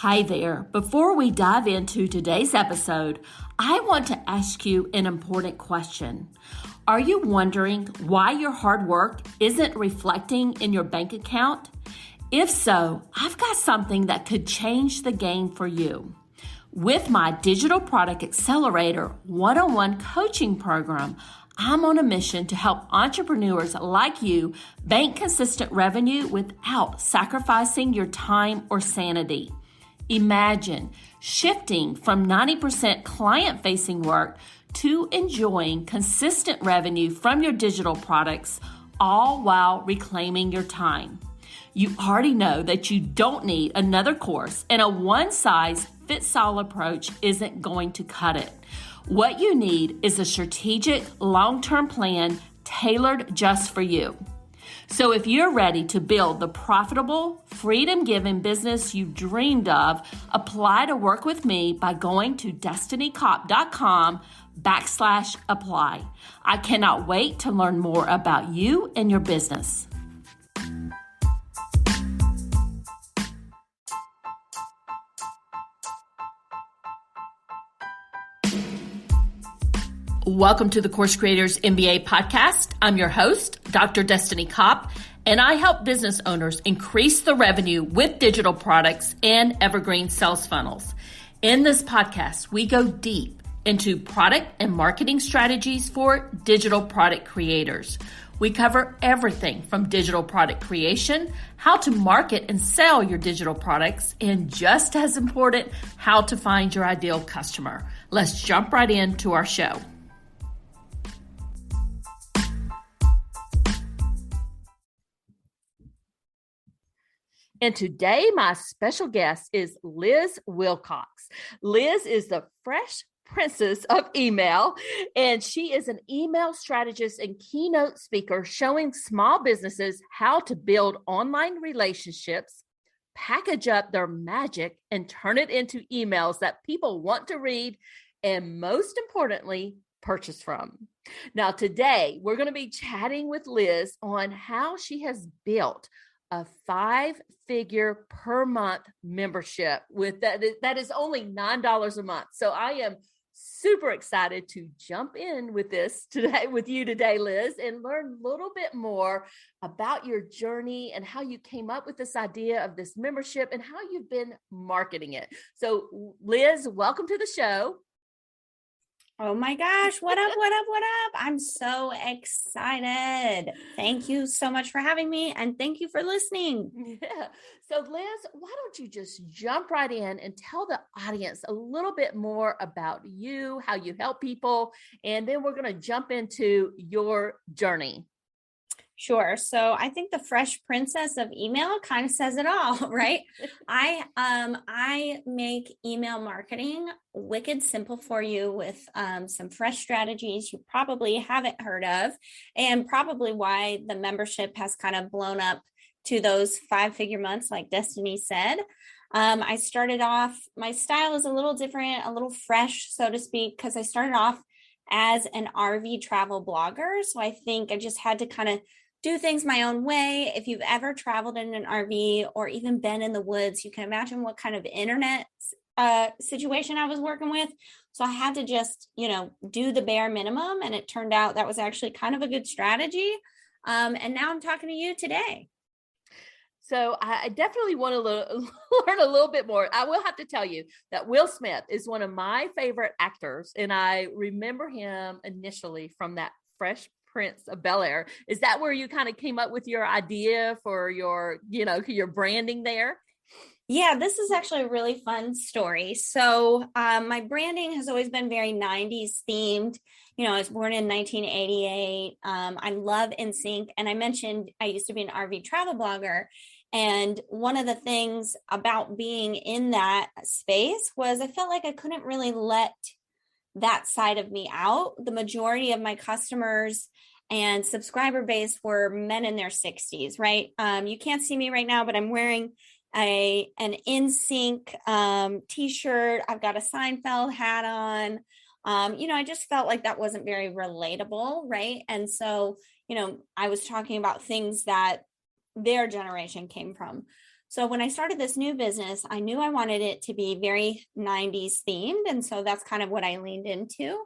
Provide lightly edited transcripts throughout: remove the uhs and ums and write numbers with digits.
Hi there. Before we dive into today's episode, I want to ask you an important question. Are you wondering why your hard work isn't reflecting in your bank account? If so, I've got something that could change the game for you. With my Digital Product Accelerator one-on-one coaching program, I'm on a mission to help entrepreneurs like you bank consistent revenue without sacrificing your time or sanity. Imagine shifting from 90% client-facing work to enjoying consistent revenue from your digital products, all while reclaiming your time. You already know that you don't need another course, and a one-size-fits-all approach isn't going to cut it. What you need is a strategic, long-term plan tailored just for you. So if you're ready to build the profitable, freedom-giving business you've dreamed of, apply to work with me by going to destinycop.com/apply. I cannot wait to learn more about you and your business. Welcome to the Course Creators MBA podcast. I'm your host, Dr. Destiny Kopp, and I help business owners increase the revenue with digital products and evergreen sales funnels. In this podcast, we go deep into product and marketing strategies for digital product creators. We cover everything from digital product creation, how to market and sell your digital products, and just as important, how to find your ideal customer. Let's jump right into our show. And today, my special guest is Liz Wilcox. Liz is the fresh princess of email, and she is an email strategist and keynote speaker showing small businesses how to build online relationships, package up their magic, and turn it into emails that people want to read, and most importantly, purchase from. Now, today, we're going to be chatting with Liz on how she has built a 5-figure per month membership with that is only $9 a month. So I am super excited to jump in with this today with you today, Liz, and learn a little bit more about your journey and how you came up with this idea of this membership and how you've been marketing it. So Liz, welcome to the show. Oh my gosh, what up, what up, what up? I'm so excited. Thank you so much for having me, and thank you for listening. Yeah. So Liz, why don't you just jump right in and tell the audience a little bit more about you, how you help people, and then we're going to jump into your journey. Sure. So I think the fresh princess of email kind of says it all, right? I make email marketing wicked simple for you with some fresh strategies you probably haven't heard of, and probably why the membership has kind of blown up to those 5-figure months, like Destiny said. I started off, my style is a little different, a little fresh, so to speak, because I started off as an RV travel blogger. So I think I just had to kind of do things my own way. If you've ever traveled in an RV or even been in the woods, you can imagine what kind of internet situation I was working with. So I had to just, do the bare minimum. And it turned out that was actually kind of a good strategy. And now I'm talking to you today. So I definitely want to learn a little bit more. I will have to tell you that Will Smith is one of my favorite actors. And I remember him initially from that Fresh Prince of Bel-Air. Is that where you kind of came up with your idea for your branding there? Yeah, this is actually a really fun story. So my branding has always been very 90s themed. I was born in 1988. I love NSYNC. And I mentioned I used to be an RV travel blogger. And one of the things about being in that space was I felt like I couldn't really let that side of me out. The majority of my customers and subscriber base were men in their 60s, right? You can't see me right now, but I'm wearing an NSYNC t-shirt. I've got a Seinfeld hat on. I just felt like that wasn't very relatable, right? And so, I was talking about things that their generation came from. So when I started this new business, I knew I wanted it to be very 90s themed. And so that's kind of what I leaned into.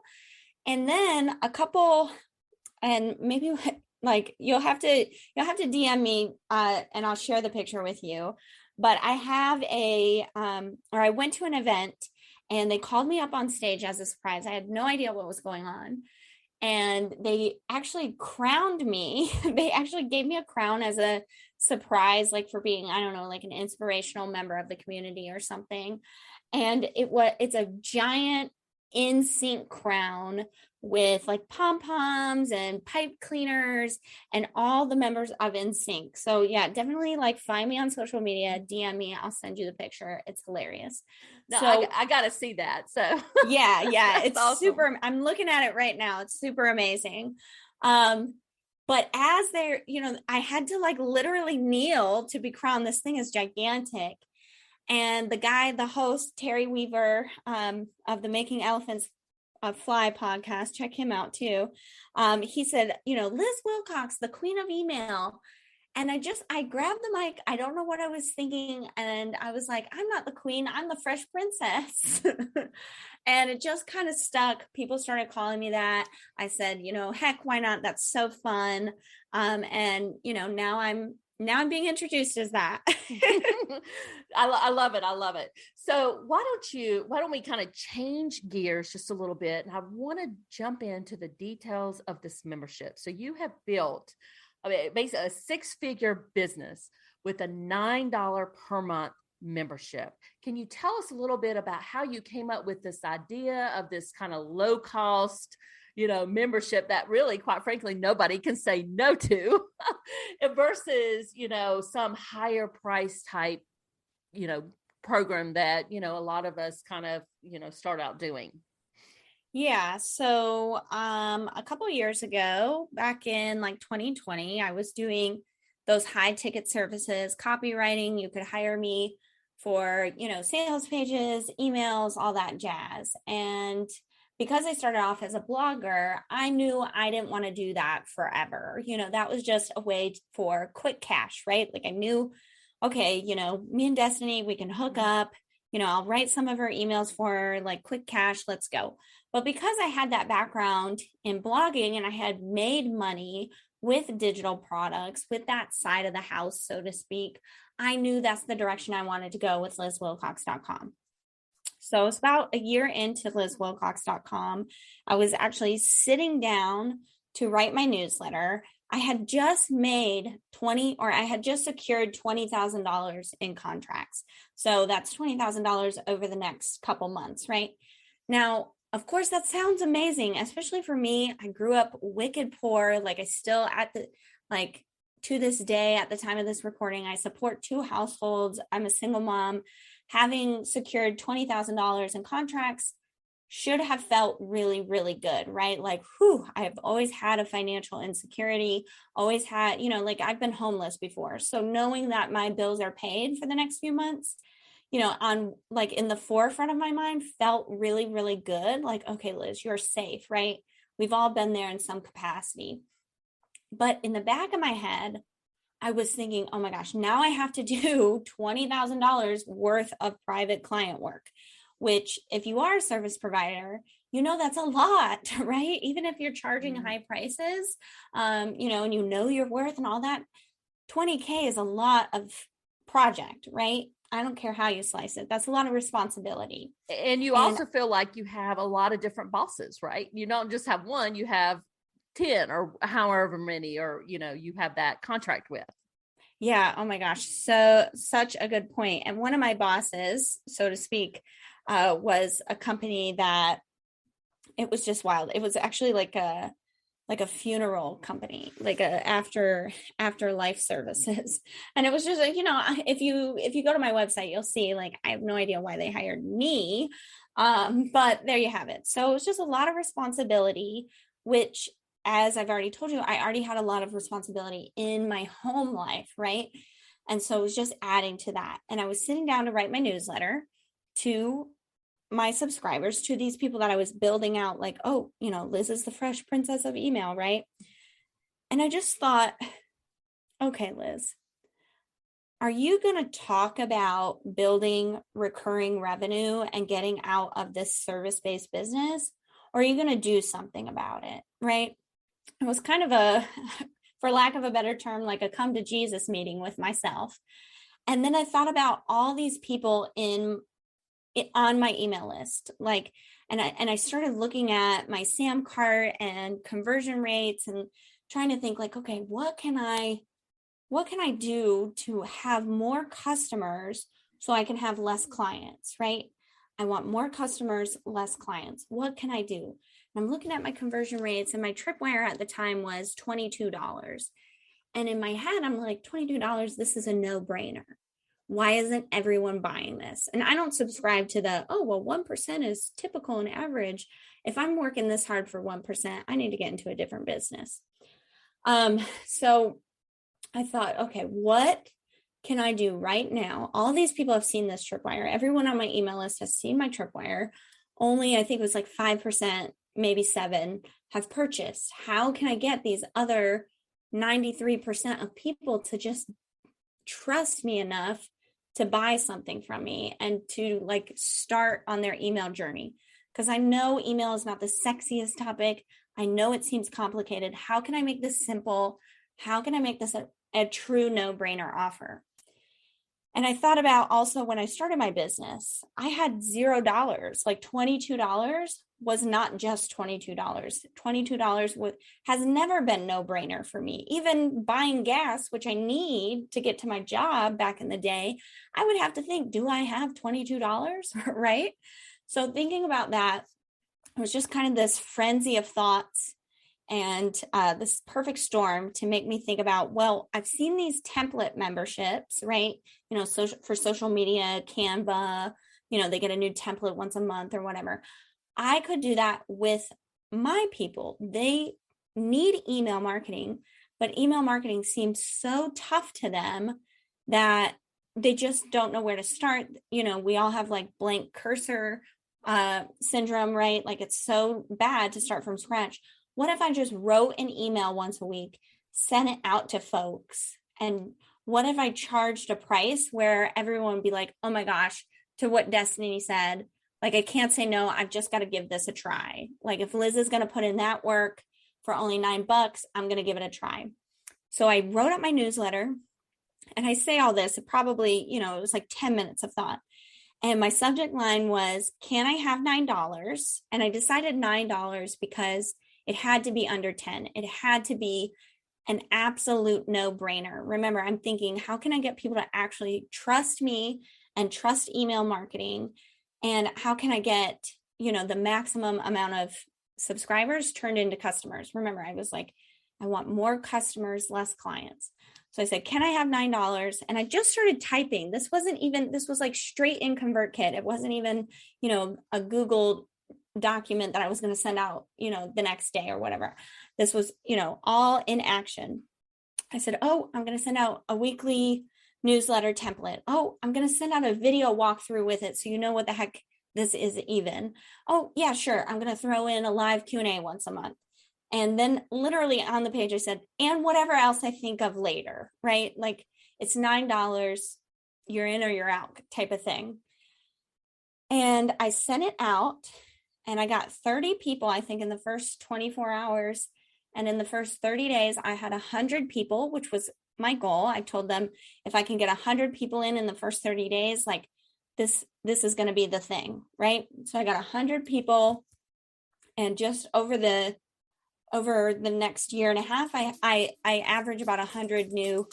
And then and maybe like you'll have to DM me and I'll share the picture with you. But I have I went to an event and they called me up on stage as a surprise. I had no idea what was going on. And they actually crowned me. They actually gave me a crown as a surprise, like for being, I don't know, like an inspirational member of the community or something. And it's a giant in sync crown with like pom-poms and pipe cleaners and all the members of NSYNC. So yeah, definitely like find me on social media, DM me, I'll send you the picture. It's hilarious. No, So I got to see that. So yeah, it's awesome. super. I'm looking at it right now. It's super amazing. But as they're, I had to like literally kneel to be crowned. This thing is gigantic. And the host, Terry Weaver, of the Making Elephants Fly podcast, check him out too. He said, Liz Wilcox, the queen of email. And I grabbed the mic. I don't know what I was thinking. And I was like, I'm not the queen. I'm the fresh princess. And it just kind of stuck. People started calling me that. I said, heck, why not? That's so fun. And, now I'm being introduced as that. I love it. I love it. So why don't we kind of change gears just a little bit? And I want to jump into the details of this membership. So you have built basically a 6-figure business with a $9 per month membership. Can you tell us a little bit about how you came up with this idea of this kind of low cost, membership that really, quite frankly, nobody can say no to versus, some higher price type, program that, a lot of us kind of, start out doing? Yeah. So a couple of years ago, back in like 2020, I was doing those high ticket services, copywriting. You could hire me for, sales pages, emails, all that jazz. And because I started off as a blogger, I knew I didn't want to do that forever. That was just a way for quick cash, right? Like I knew, okay, me and Destiny, we can hook up, I'll write some of her emails for her, like quick cash, let's go. But because I had that background in blogging and I had made money with digital products, with that side of the house, so to speak, I knew that's the direction I wanted to go with LizWilcox.com. So it's about a year into LizWilcox.com. I was actually sitting down to write my newsletter. I had just secured $20,000 in contracts. So that's $20,000 over the next couple months, right? Now, of course, that sounds amazing, especially for me. I grew up wicked poor. Like to this day, at the time of this recording, I support 2 households. I'm a single mom. Having secured $20,000 in contracts should have felt really, really good, right? Like, I've always had a financial insecurity, always had, I've been homeless before. So knowing that my bills are paid for the next few months, on like in the forefront of my mind felt really, really good. Like, okay, Liz, you're safe, right? We've all been there in some capacity. But in the back of my head, I was thinking, oh my gosh, now I have to do $20,000 worth of private client work, which if you are a service provider, that's a lot, right? Even if you're charging high prices, and your worth and all that, $20K is a lot of project, right? I don't care how you slice it. That's a lot of responsibility. And you also feel like you have a lot of different bosses, right? You don't just have one, you have 10 or however many, or, you have that contract with. Yeah. Oh my gosh. So such a good point. And one of my bosses, so to speak, was a company that it was just wild. It was actually like a funeral company, like a after life services. And it was just like, if you go to my website, you'll see, like, I have no idea why they hired me. But there you have it. So it's just a lot of responsibility, which, as I've already told you, I already had a lot of responsibility in my home life, right? And so it was just adding to that. And I was sitting down to write my newsletter to my subscribers, to these people that I was building out, like, oh, Liz is the fresh princess of email, right? And I just thought, okay, Liz, are you going to talk about building recurring revenue and getting out of this service-based business? Or are you going to do something about it, right? It was kind of a, for lack of a better term, like a come to Jesus meeting with myself. And then I thought about all these people on my email list, and I started looking at my SAM cart and conversion rates and trying to think like, okay, what can I do to have more customers so I can have less clients, right? I want more customers, less clients. What can I do? And I'm looking at my conversion rates, and my tripwire at the time was $22. And in my head, I'm like, $22, this is a no-brainer. Why isn't everyone buying this? And I don't subscribe to the, 1% is typical and average. If I'm working this hard for 1%, I need to get into a different business. So I thought, okay, what can I do right now? All these people have seen this tripwire. Everyone on my email list has seen my tripwire. Only, I think it was like 5%, maybe 7% have purchased. How can I get these other 93% of people to just trust me enough to buy something from me and to like start on their email journey? Because I know email is not the sexiest topic. I know it seems complicated. How can I make this simple? How can I make this a true no-brainer offer? And I thought about also when I started my business, I had $0, like $22 was not just $22. $22 has never been no-brainer for me. Even buying gas, which I need to get to my job back in the day, I would have to think, do I have $22? Right? So thinking about that, it was just kind of this frenzy of thoughts and this perfect storm to make me think about, well, I've seen these template memberships, right? For social media, Canva, they get a new template once a month or whatever. I could do that with my people. They need email marketing, but email marketing seems so tough to them that they just don't know where to start. We all have like blank cursor syndrome, right? Like it's so bad to start from scratch. What if I just wrote an email once a week, sent it out to folks? And what if I charged a price where everyone would be like, oh my gosh, to what Destiny said, like, I can't say no, I've just got to give this a try. Like if Liz is going to put in that work for only $9, I'm going to give it a try. So I wrote up my newsletter, and I say all this, it probably, it was like 10 minutes of thought. And my subject line was, can I have $9? And I decided $9 because it had to be under 10. It had to be an absolute no-brainer. Remember, I'm thinking, how can I get people to actually trust me and trust email marketing? And how can I get, the maximum amount of subscribers turned into customers? Remember, I was like, I want more customers, less clients. So I said, can I have $9? And I just started typing. This was like straight in ConvertKit. It wasn't even, a Google document that I was going to send out, the next day or whatever. This was, all in action. I said, oh, I'm going to send out a weekly newsletter template. Oh, I'm going to send out a video walkthrough with it, so you know what the heck this is even. Oh, yeah, sure. I'm going to throw in a live Q&A once a month. And then literally on the page, I said, and whatever else I think of later, right? Like it's $9, you're in or you're out type of thing. And I sent it out, and I got 30 people, I think, in the first 24 hours. And in the first 30 days, I had 100 people, which was my goal. I told them if I can get 100 people in the first 30 days, like this is going to be the thing, right? So I got 100 people, and just over the next year and a half, I average about 100 new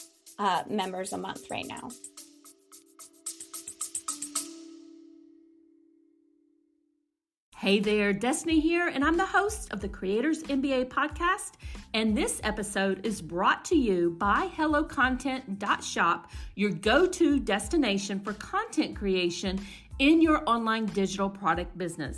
members a month right now. Hey there, Destiny here, and I'm the host of the Creators MBA podcast, and this episode is brought to you by HelloContent.shop, your go-to destination for content creation in your online digital product business.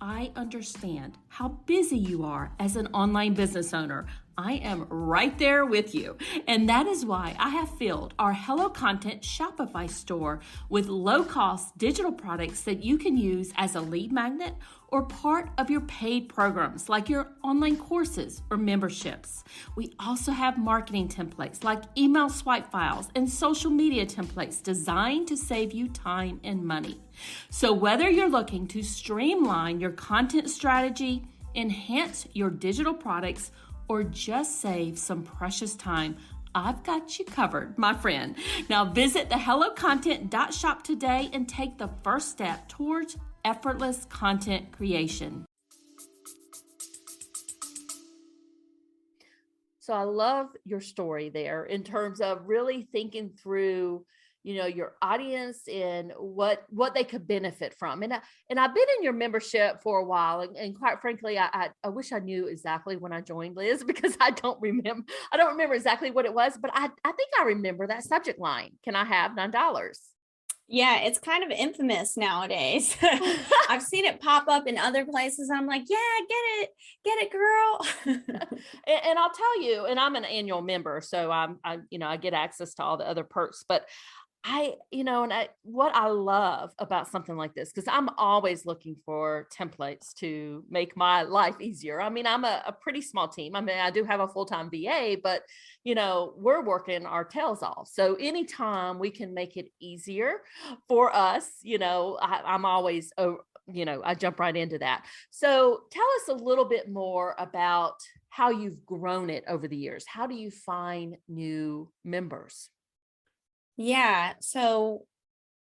I understand how busy you are as an online business owner. I am right there with you. And that is why I have filled our Hello Content Shopify store with low-cost digital products that you can use as a lead magnet or part of your paid programs like your online courses or memberships. We also have marketing templates like email swipe files and social media templates designed to save you time and money. So whether you're looking to streamline your content strategy, enhance your digital products, or just save some precious time, I've got you covered, my friend. Now visit the hellocontent.shop today and take the first step towards effortless content creation. So I love your story there in terms of really thinking through, your audience and what they could benefit from. And I've been in your membership for a while, and quite frankly, I wish I knew exactly when I joined, Liz, because I don't remember exactly what it was, but I think I remember that subject line. Can I have $9? Yeah, it's kind of infamous nowadays. I've seen it pop up in other places. I'm like, yeah, get it, girl. And I'll tell you, and I'm an annual member, so I get access to all the other perks, but what I love about something like this, because I'm always looking for templates to make my life easier. I mean, I'm a pretty small team. I mean, I do have a full-time VA, but we're working our tails off. So anytime we can make it easier for us, I'm always, I jump right into that. So tell us a little bit more about how you've grown it over the years. How do you find new members? Yeah. So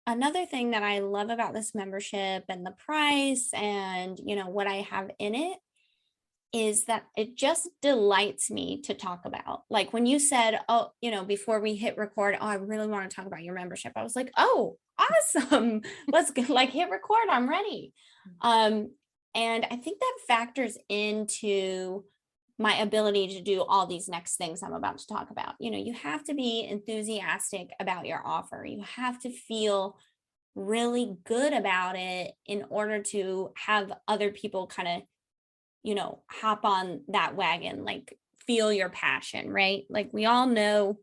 another thing that I love about this membership and the price and, what I have in it is that it just delights me to talk about. Like when you said, oh, before we hit record, oh, I really want to talk about your membership. I was like, oh, awesome. Let's go, hit record. I'm ready. And I think that factors into my ability to do all these next things I'm about to talk about. You have to be enthusiastic about your offer. You have to feel really good about it in order to have other people kind of, hop on that wagon, feel your passion, right? Like we all know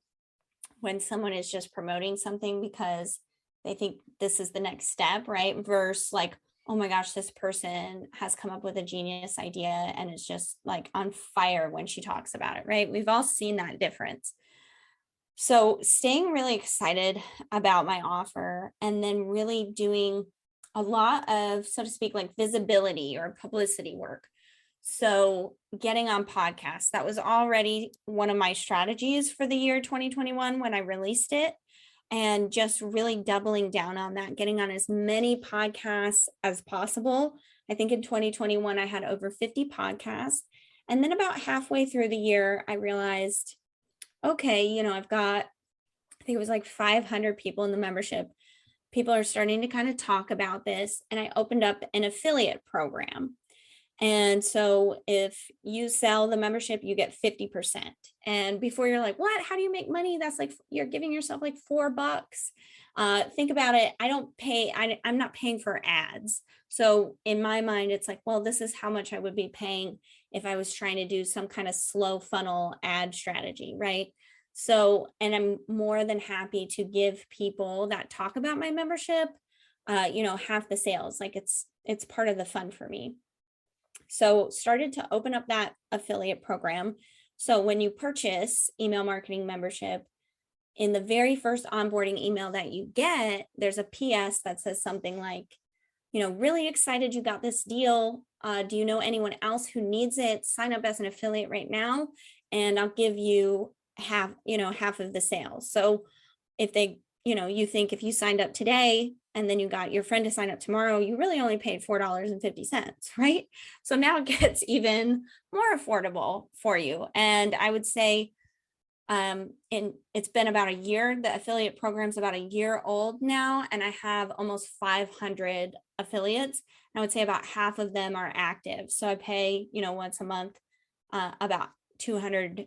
when someone is just promoting something because they think this is the next step, right? Versus oh my gosh, this person has come up with a genius idea and it's just on fire when she talks about it, right? We've all seen that difference. So staying really excited about my offer and then really doing a lot of, so to speak, visibility or publicity work. So getting on podcasts, that was already one of my strategies for the year 2021 when I released it. And just really doubling down on that, getting on as many podcasts as possible. I think in 2021, I had over 50 podcasts. And then about halfway through the year, I realized, okay, I've got, I think it was 500 people in the membership. People are starting to kind of talk about this. And I opened up an affiliate program. And so if you sell the membership, you get 50%. And before you're like, what, how do you make money? That's you're giving yourself $4. Think about it. I'm not paying for ads. So in my mind, it's well, this is how much I would be paying if I was trying to do some kind of slow funnel ad strategy, right? So, and I'm more than happy to give people that talk about my membership, half the sales. It's part of the fun for me. So started to open up that affiliate program. So when you purchase email marketing membership, in the very first onboarding email that you get, there's a PS that says something really excited you got this deal. Do you know anyone else who needs it? Sign up as an affiliate right now, and I'll give you half of the sales. So if they, you think if you signed up today, and then you got your friend to sign up tomorrow, you really only paid $4.50, right? So now it gets even more affordable for you. And I would say it's been about a year. The affiliate program's about a year old now, and I have almost 500 affiliates. I would say about half of them are active. So I pay, once a month, about 200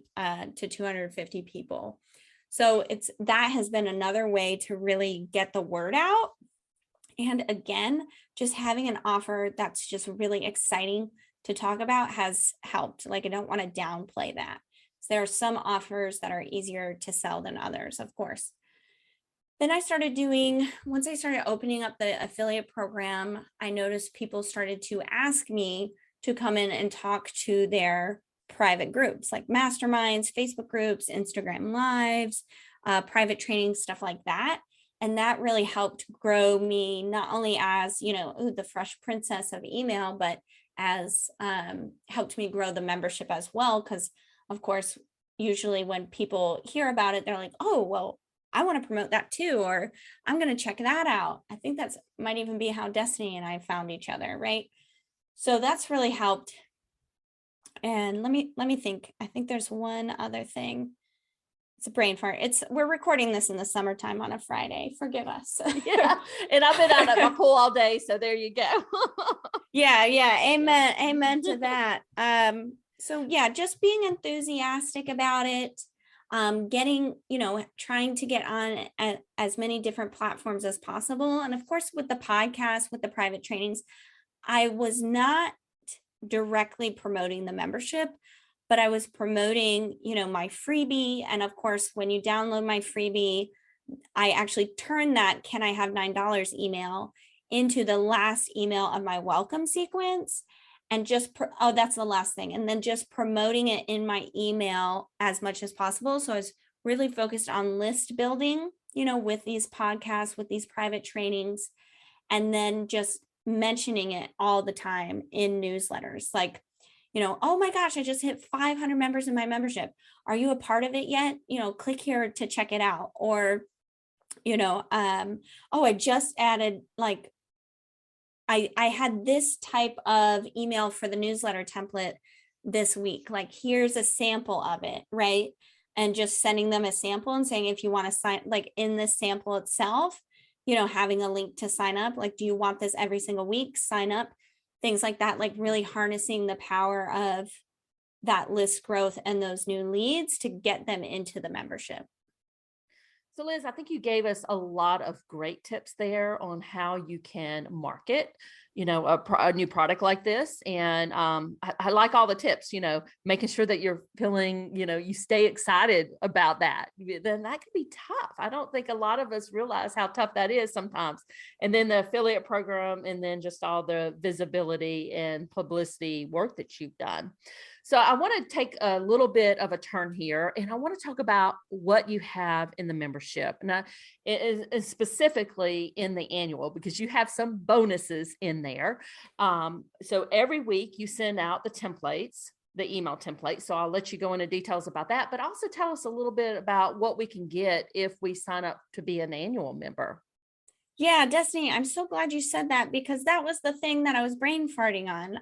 to 250 people. So that has been another way to really get the word out. And again, just having an offer that's just really exciting to talk about has helped. I don't want to downplay that. there are some offers that are easier to sell than others, of course. Then once I started opening up the affiliate program, I noticed people started to ask me to come in and talk to their private groups like masterminds, Facebook groups, Instagram lives, private training, stuff like that. And that really helped grow me, not only as, the fresh princess of email, but as helped me grow the membership as well. Because of course, usually when people hear about it, they're like, oh, well, I want to promote that too, or I'm going to check that out. I think that's might even be how Destiny and I found each other, right? So that's really helped. And let me think. I think there's one other thing. It's a brain fart. We're recording this in the summertime on a Friday. Forgive us. Yeah. And I've been out at my pool all day. So there you go. Yeah. Amen. Amen to that. So yeah, just being enthusiastic about it, getting, trying to get on as many different platforms as possible. And of course, with the podcast, with the private trainings, I was not directly promoting the membership, but I was promoting, my freebie. And of course, when you download my freebie, I actually turn that "can I have $9" email into the last email of my welcome sequence. And that's the last thing. And then just promoting it in my email as much as possible. So I was really focused on list building, with these podcasts, with these private trainings, and then just mentioning it all the time in newsletters. Like, oh my gosh, I just hit 500 members in my membership. Are you a part of it yet? Click here to check it out. Or, I just added, like, I had this type of email for the newsletter template this week. Like, here's a sample of it, right? And just sending them a sample and saying, if you want to sign, like in this sample itself, having a link to sign up. Like, do you want this every single week? Sign up, things like that, like really harnessing the power of that list growth and those new leads to get them into the membership. So Liz, I think you gave us a lot of great tips there on how you can market, a new product like this. And I like all the tips, making sure that you're feeling, you stay excited about that. Then that can be tough. I don't think a lot of us realize how tough that is sometimes. And then the affiliate program, and then just all the visibility and publicity work that you've done. So I want to take a little bit of a turn here, and I want to talk about what you have in the membership. Now, it is specifically in the annual, because you have some bonuses in there. So every week you send out the templates, the email templates. So I'll let you go into details about that, but also tell us a little bit about what we can get if we sign up to be an annual member. Yeah, Destiny, I'm so glad you said that, because that was the thing that I was brain farting on.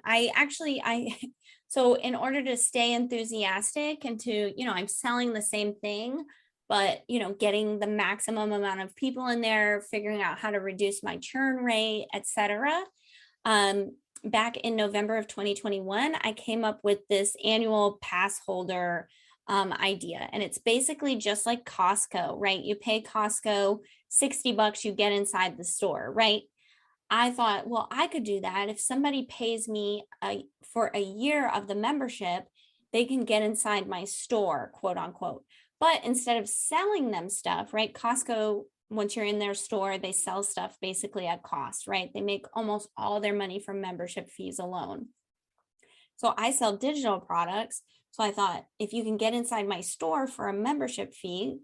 So in order to stay enthusiastic and to, I'm selling the same thing, but, getting the maximum amount of people in there, figuring out how to reduce my churn rate, etc. Back in November of 2021, I came up with this annual pass holder idea. And it's basically just like Costco, right? You pay Costco $60, you get inside the store, right? I thought, well, I could do that. If somebody pays me for a year of the membership, they can get inside my store, quote unquote. But instead of selling them stuff, right? Costco, once you're in their store, they sell stuff basically at cost, right? They make almost all their money from membership fees alone. So I sell digital products. So I thought, if you can get inside my store for a membership fee,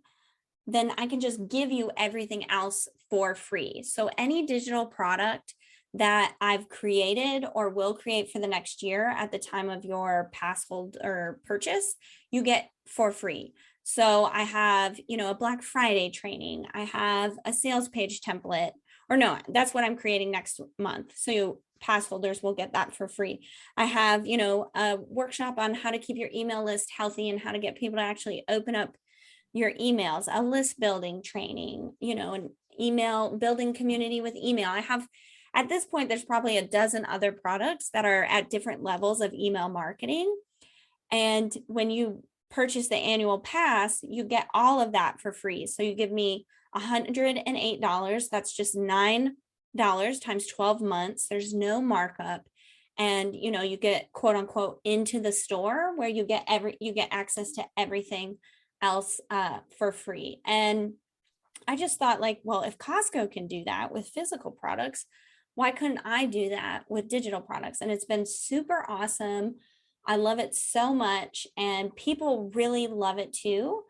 then I can just give you everything else for free. So any digital product that I've created or will create for the next year at the time of your pass hold or purchase, you get for free. So I have, a Black Friday training. I have a sales page template, or no, that's what I'm creating next month. So pass holders will get that for free. I have, a workshop on how to keep your email list healthy and how to get people to actually open up your emails, a list building training, an email building community with email. I have, at this point, there's probably a dozen other products that are at different levels of email marketing. And when you purchase the annual pass, you get all of that for free. So you give me $108. That's just $9 times 12 months. There's no markup. and you get quote unquote into the store where you get access to everything else for free. And I just thought, like, well, if Costco can do that with physical products, why couldn't I do that with digital products? And it's been super awesome. I love it so much, and people really love it too.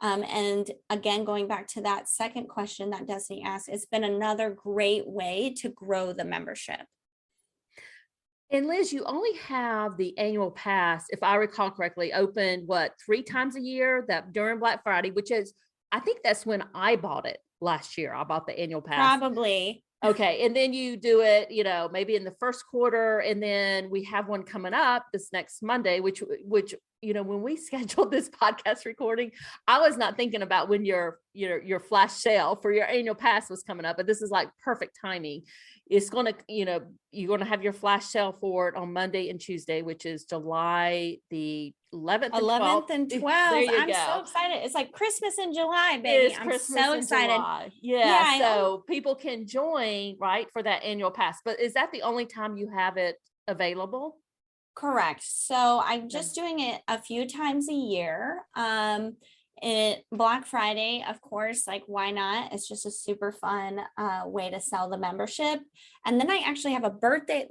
And again, going back to that second question that Destiny asked, it's been another great way to grow the membership. And Liz, you only have the annual pass, if I recall correctly, open 3 times a year, that during Black Friday, which is, I think that's when I bought it last year. I bought the annual pass. Probably. Okay. And then you do it, maybe in the first quarter. And then we have one coming up this next Monday, which, when we scheduled this podcast recording, I was not thinking about when your flash sale for your annual pass was coming up, but this is like perfect timing. It's going to, you're going to have your flash sale for it on Monday and Tuesday, which is July the 11th and 12th. I'm so excited. It's like Christmas in July, baby. I'm so excited. Yeah. So people can join, right, for that annual pass. But is that the only time you have it available? Correct. So I'm just doing it a few times a year. Black Friday, of course, like, why not? It's just a super fun way to sell the membership. And then I actually have a birthday.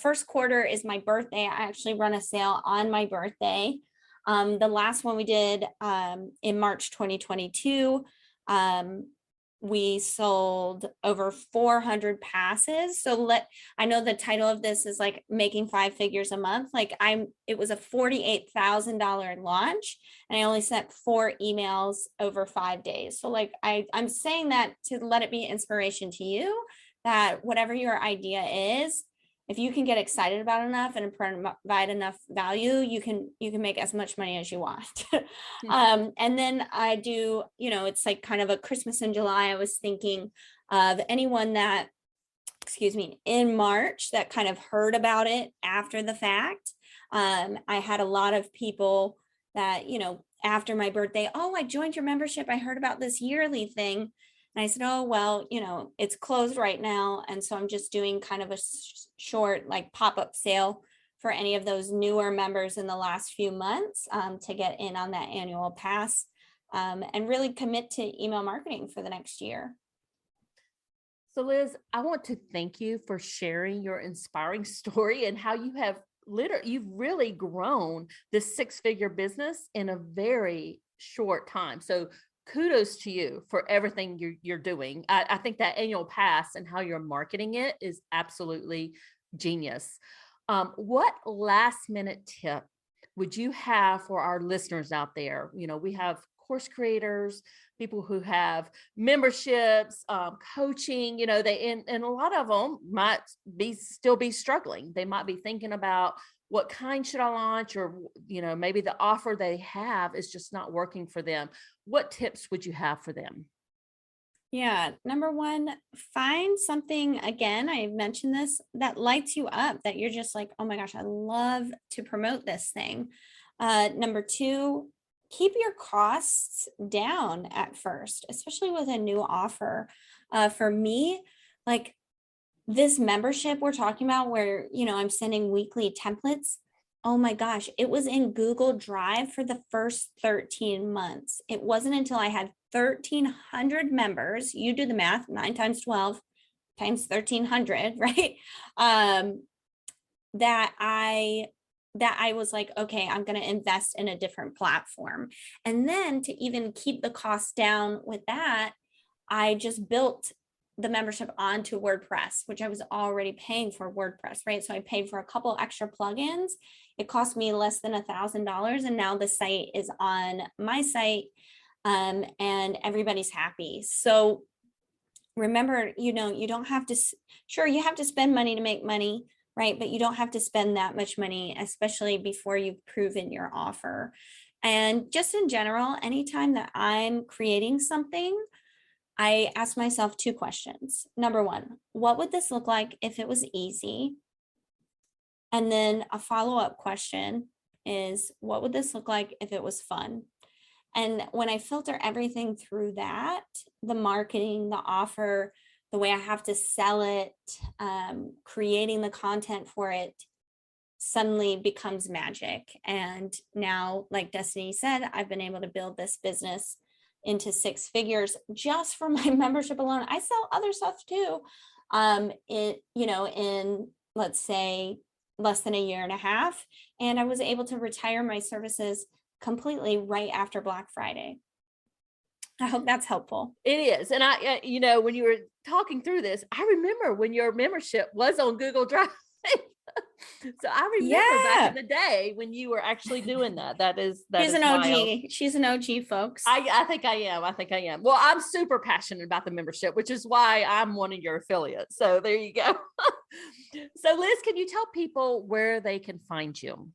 First quarter is my birthday. I actually run a sale on my birthday. The last one we did in March 2022, we sold over 400 passes. So I know the title of this is like making 5 figures a month. It was a $48,000 launch, and I only sent 4 emails over 5 days. So I'm saying that to let it be inspiration to you, that whatever your idea is, if you can get excited about it enough and provide enough value, you can make as much money as you want. And then I do, it's like kind of a Christmas in July. I was thinking of anyone that, in March that kind of heard about it after the fact. I had a lot of people that, after my birthday, oh, I joined your membership. I heard about this yearly thing. And I said, oh, well, it's closed right now. And so I'm just doing kind of a short pop-up sale for any of those newer members in the last few months to get in on that annual pass and really commit to email marketing for the next year. So Liz, I want to thank you for sharing your inspiring story and how you have you've really grown this 6-figure business in a very short time. So kudos to you for everything you're doing. I think that annual pass and how you're marketing it is absolutely genius. What last minute tip would you have for our listeners out there? We have course creators, people who have memberships, coaching, and a lot of them might still be struggling. They might be thinking about what kind should I launch, or, maybe the offer they have is just not working for them. What tips would you have for them? Yeah. Number one, find something, again, I mentioned this, that lights you up, that you're just like, oh my gosh, I love to promote this thing. Number two, keep your costs down at first, especially with a new offer. For me, this membership we're talking about where, I'm sending weekly templates. Oh my gosh, it was in Google Drive for the first 13 months. It wasn't until I had 1,300 members, you do the math, 9 times 12 times 1,300, right? That I was like, okay, I'm going to invest in a different platform. And then to even keep the costs down with that, I just built the membership onto WordPress, which I was already paying for WordPress, right? So I paid for a couple extra plugins. It cost me less than $1,000. And now the site is on my site and everybody's happy. So remember, you don't have to, sure, you have to spend money to make money, right? But you don't have to spend that much money, especially before you've proven your offer. And just in general, anytime that I'm creating something, I ask myself 2 questions. Number one, what would this look like if it was easy? And then a follow-up question is, what would this look like if it was fun? And when I filter everything through that, the marketing, the offer, the way I have to sell it, creating the content for it, suddenly becomes magic. And now, like Destiny said, I've been able to build this business into 6 figures just for my membership alone. I sell other stuff too. In let's say less than a year and a half. And I was able to retire my services completely right after Black Friday. I hope that's helpful. It is. And when you were talking through this, I remember when your membership was on Google Drive. So I remember back in the day when you were actually doing that. She's an OG. Wild. She's an OG, folks. I think I am. Well, I'm super passionate about the membership, which is why I'm one of your affiliates. So there you go. So Liz, can you tell people where they can find you?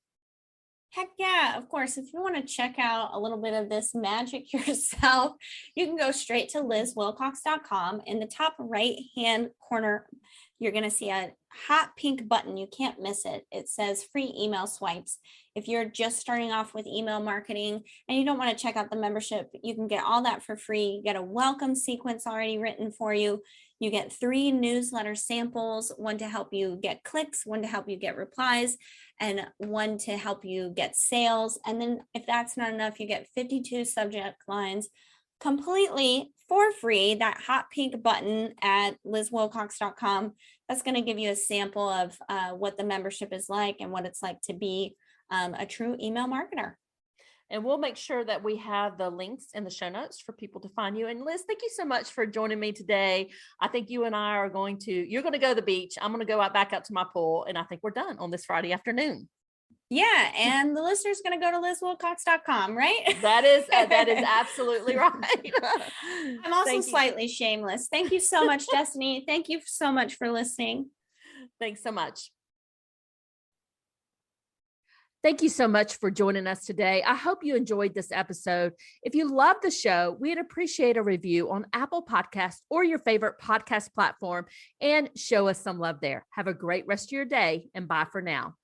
Heck yeah, of course. If you want to check out a little bit of this magic yourself, you can go straight to lizwilcox.com. In the top right-hand corner, you're going to see a hot pink button. You can't miss it. It says free email swipes. If you're just starting off with email marketing and you don't want to check out the membership, you can get all that for free. You get a welcome sequence already written for you. You get 3 newsletter samples, one to help you get clicks, one to help you get replies, and one to help you get sales. And then if that's not enough, you get 52 subject lines completely for free. That hot pink button at lizwilcox.com, that's going to give you a sample of what the membership is like and what it's like to be a true email marketer. And we'll make sure that we have the links in the show notes for people to find you. And Liz, thank you so much for joining me today. I think you and I you're going to go to the beach. I'm going to go back out to my pool. And I think we're done on this Friday afternoon. Yeah. And the listener's going to go to lizwilcox.com, right? That is absolutely right. I'm also slightly shameless. Thank you so much, Destiny. Thank you so much for listening. Thanks so much. Thank you so much for joining us today. I hope you enjoyed this episode. If you love the show, we'd appreciate a review on Apple Podcasts or your favorite podcast platform and show us some love there. Have a great rest of your day and bye for now.